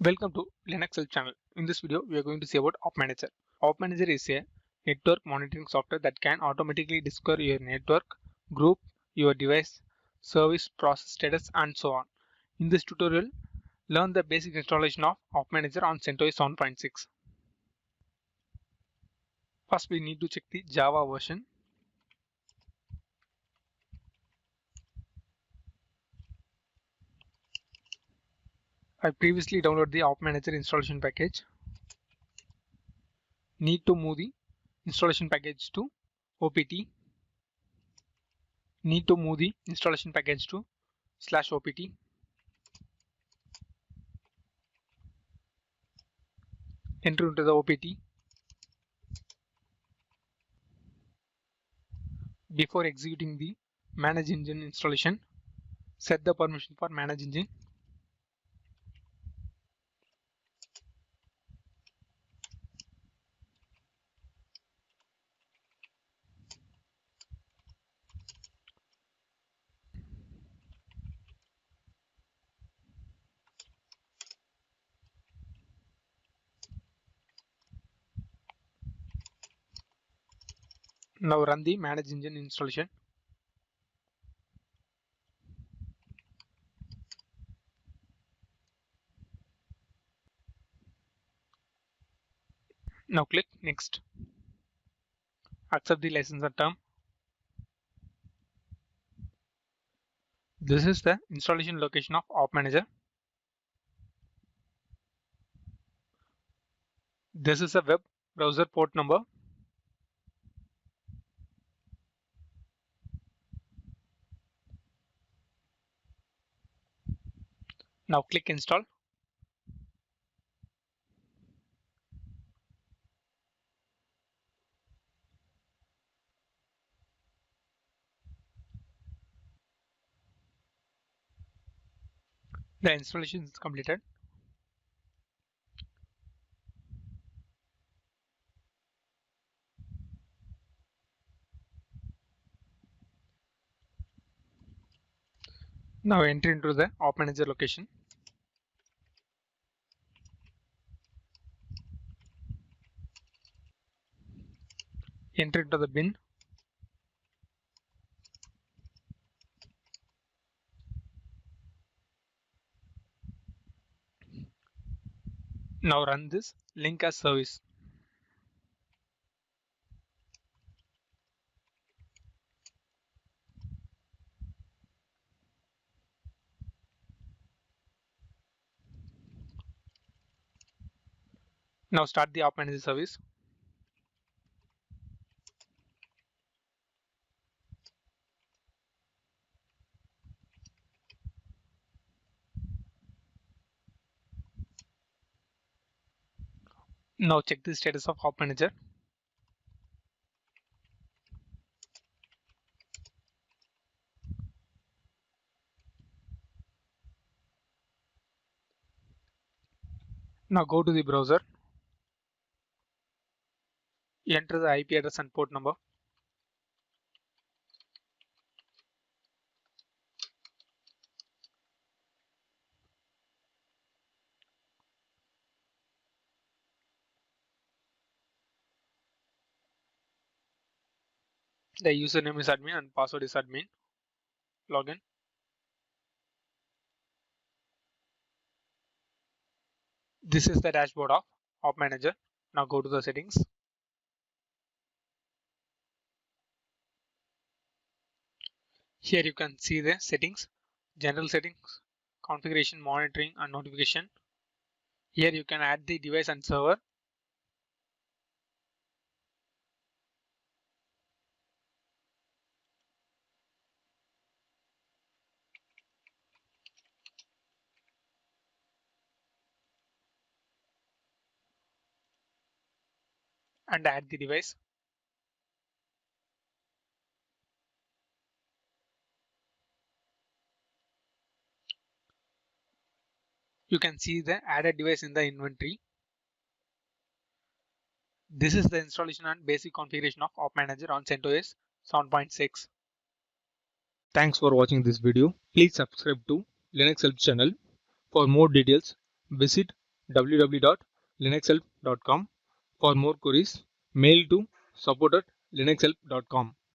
Welcome to Linux Help channel. In this video, we are going to see about OpManager. OpManager is a network monitoring software that can automatically discover your network, group, your device, service, process status, and so on. In this tutorial, learn the basic installation of OpManager on CentOS 7.6. First, we need to check the Java version. I previously downloaded the OpManager installation package. Need to move the installation package to OPT. Need to move the installation package to /opt. Enter into the OPT. Before executing the Manage Engine installation, set the permission for Manage Engine. Now run the Manage Engine installation. Now click Next. Accept the license and term. This is the installation location of OpManager. This is a web browser port number. Now click Install. The installation is completed. Now enter into the OpManager location. Enter into the bin. Now run this link as service. Now start the OpManager service. Now check the status of OpManager. Now go to the browser. Enter the IP address and port number. The username is admin and password is admin. Login. This is the dashboard of OpManager. Now go to the settings. Here you can see the settings, general settings, configuration, monitoring and notification. Here you can add the device and server. And add the device. You can see the added device in the inventory. This is the installation and basic configuration of OpManager on CentOS 7.6. Thanks for watching this video. Please subscribe to Linux Help channel. For more details, visit www.linuxhelp.com. For more queries, mail to support@linuxhelp.com.